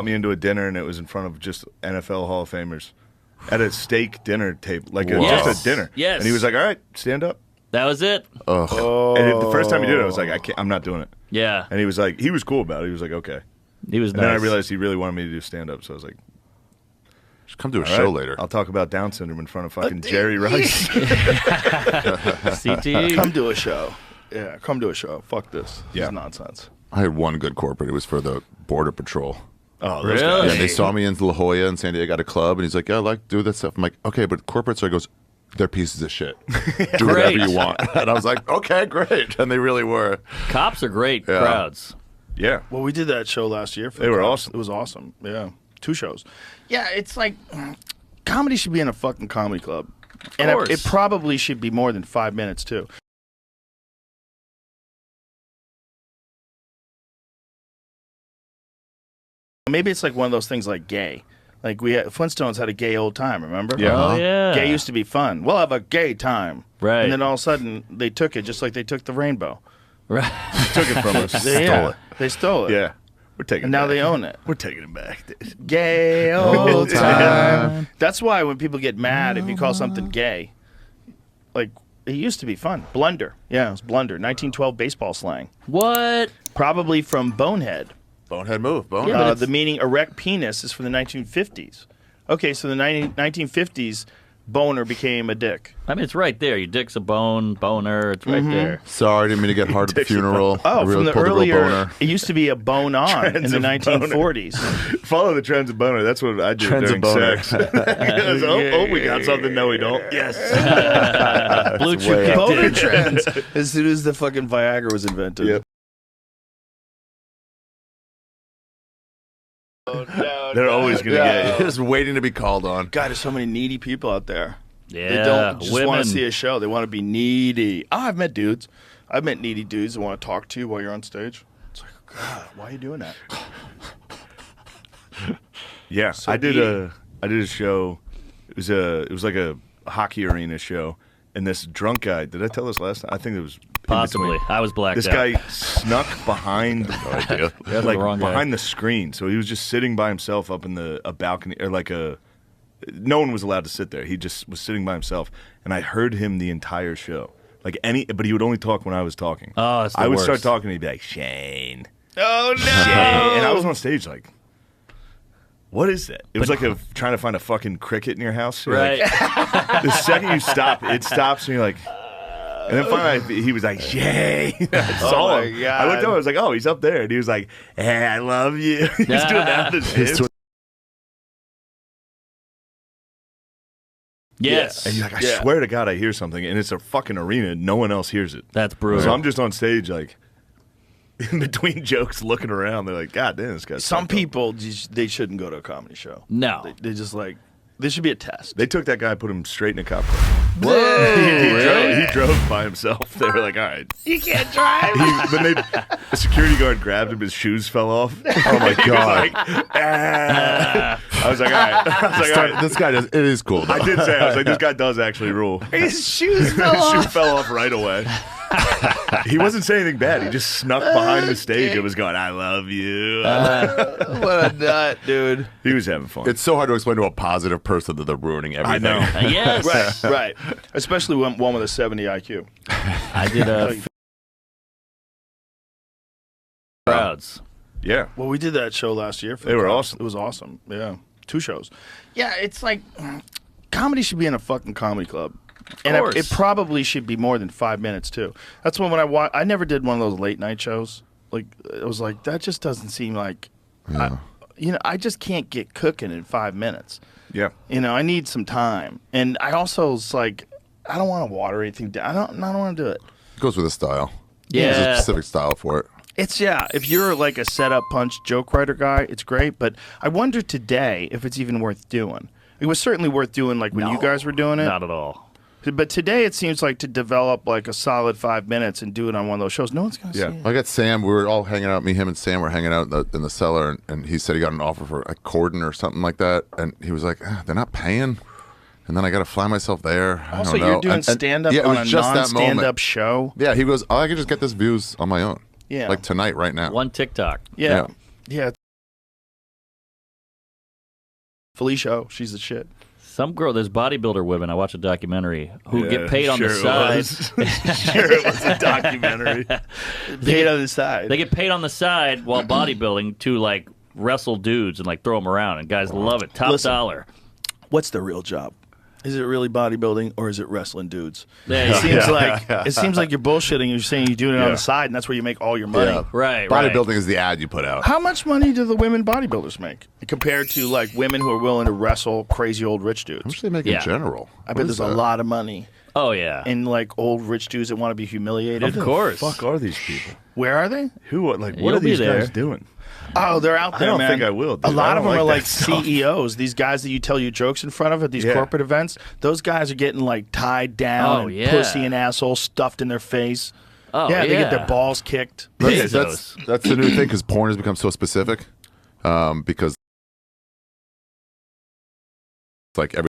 me into a dinner, and it was in front of just NFL Hall of Famers at a steak dinner table, like just a dinner. Yes. And he was like, "All right, stand up." That was it. Oh. And the first time he did it, I was like, I'm not doing it. Yeah. And he was like, he was cool about it. He was like, okay. He was And nice. then I realized he really wanted me to do stand up, so I was like, Just come to a all show right, later. I'll talk about Down syndrome in front of fucking Jerry Rice. CTE. Come to a show. Yeah, come to a show. Fuck this. Yeah. This is nonsense. I had one good corporate. It was for the Border Patrol. Oh, Really? those guys. Yeah, and they saw me in La Jolla in San Diego at a club, and he's like, "Yeah, I like to do that stuff." I'm like, "Okay, but corporate." So he goes, "They're pieces of shit. Do whatever you want." And I was like, "Okay, great." And they really were. Cops are great Yeah. crowds. Yeah. Well, we did that show last year. For They the were cops. awesome. It was awesome. Yeah, 2 shows. Yeah, it's like comedy should be in a fucking comedy club, and course. it probably should be more than 5 minutes too. Maybe it's like one of those things like gay. Like Flintstones had a gay old time, remember? Yeah. Oh, yeah. Gay used to be fun. We'll have a gay time. Right. And then all of a sudden they took it just like they took the rainbow. Right. Took it from us. Stole it. They stole it. Yeah. We're taking And it now back. they own it. We're taking it back. dude. Gay old time. That's why when people get mad if you call something gay, like it used to be fun. Blunder. Yeah, it was blunder. 1912 baseball slang. What? Probably from bonehead. Bonehead move. Bonehead. Yeah, but it's- The meaning erect penis is from the 1950s. Okay, so the 1950s, boner became a dick. I mean, it's right there. Your dick's a boner. It's right there. Sorry, didn't mean to get hard at the funeral. I Oh, really from the pulled a real earlier, boner. it used to be a bone on in Trends the of boner. 1940s. Follow the trends of boner. That's what I do Trends of during boner. sex. oh, we got something. No, we don't. Yes. Blue Chew way kicked up. Boner in. trends. As soon as the fucking Viagra was invented. Yep. Oh, no, They're always going to get you. Just waiting to be called on. God, there's so many needy people out there. Yeah. They don't just women. want to see a show. They want to be needy. Oh, I've met dudes. I've met needy dudes that want to talk to you while you're on stage. It's like, God, why are you doing that? Yeah, So I did needy. a show. It was like a hockey arena show, and this drunk guy. Did I tell this last time? I think it was in Possibly. between. I was blacked This out. guy snuck behind, Yeah, the like wrong guy. behind the screen. So he was just sitting by himself up in a balcony or like a. No one was allowed to sit there. He just was sitting by himself, and I heard him the entire show. But he would only talk when I was talking. Oh, it's the I would start worst. talking, and he'd be like, Shane. Oh, no. Shane. And I was on stage like, what is that? It was like trying to find a fucking cricket in your house. You're Right. like, the second you stop, it stops, and you're like, and then finally he was like, Shane. I saw my him. God. I looked up, I was like, oh, he's up there. And he was like, hey, I love you. He's doing that with his hips. Yes. And you're like, I Yeah. swear to God, I hear something, and it's a fucking arena. No one else hears it. That's brutal. So I'm just on stage, like, in between jokes, looking around. They're like, God damn, this guy's Some fucked up." people, they shouldn't go to a comedy show. No. They just like, this should be a test. They took that guy, put him straight in a cop car. Whoa. He drove by himself. They were like, all right. You can't drive. Then the security guard grabbed him. His shoes fell off. Oh my god! I was like, all right. I was like, all right. This guy does. It is cool. Though. I did say, I was like, this guy does actually rule. His shoes fell His shoe off. fell off right away. He wasn't saying anything bad. He just snuck behind the stage and was going, I love you. What a nut, dude. He was having fun. It's so hard to explain to a positive person that they're ruining everything. I know. Yes. Right. Especially one with a 70 IQ. I did a crowds. Yeah. Well, we did that show last year. For They the were cops. awesome. It was awesome. Yeah. 2 shows. Yeah, it's like comedy should be in a fucking comedy club. And course. it probably should be more than 5 minutes too. That's when I never did one of those late night shows. Like it was like that just doesn't seem like I just can't get cooking in 5 minutes. Yeah. I need some time. And I also was like I don't want to water anything down. I don't want to do it. It goes with a style. Yeah. There's a specific style for it. It's if you're like a setup punch joke writer guy, it's great. But I wonder today if it's even worth doing. It was certainly worth doing like when you guys were doing it. Not at all. But today it seems like to develop like a solid 5 minutes and do it on one of those shows, no one's going to Yeah. see it. I got Sam. We were all hanging out. Me, him, and Sam were hanging out in the cellar, and he said he got an offer for a Corden or something like that, and he was like, "They're not paying." And then I got to fly myself there. I Also, don't know. you're doing And- stand-up yeah, it on was a just that non-stand-up moment. show. Yeah, he goes, I can just get this views on my own. Yeah. Like tonight, right now. One TikTok. Yeah. Yeah. Felicia, she's the shit. Some girl, there's bodybuilder women. I watch a documentary who get paid on the Sure side. Sure, it was a documentary. Paid on the side. They get paid on the side while bodybuilding to like wrestle dudes and like throw them around, and guys love it. Top Listen. dollar. What's the real job? Is it really bodybuilding or is it wrestling dudes? Yeah, It seems like you're bullshitting. You're saying you're doing it on the side, and that's where you make all your money. Yeah. Right. Bodybuilding is the ad you put out. How much money do the women bodybuilders make compared to like women who are willing to wrestle crazy old rich dudes? How much do they make in Yeah. general? I bet there's a lot of money Oh yeah. in like old rich dudes that want to be humiliated. Of course. Fuck are these people? Where are they? Who? Like, what You'll are these be there. guys doing? Oh, they're out there, don't man. think I will, dude. A lot I of don't them are like like that stuff. CEOs. These guys that you tell your jokes in front of at these corporate events. Those guys are getting like tied down Oh, and yeah. pussy and asshole stuffed in their face. Oh They get their balls kicked. That's, Bezos. that's the new thing because porn has become so specific. Because like every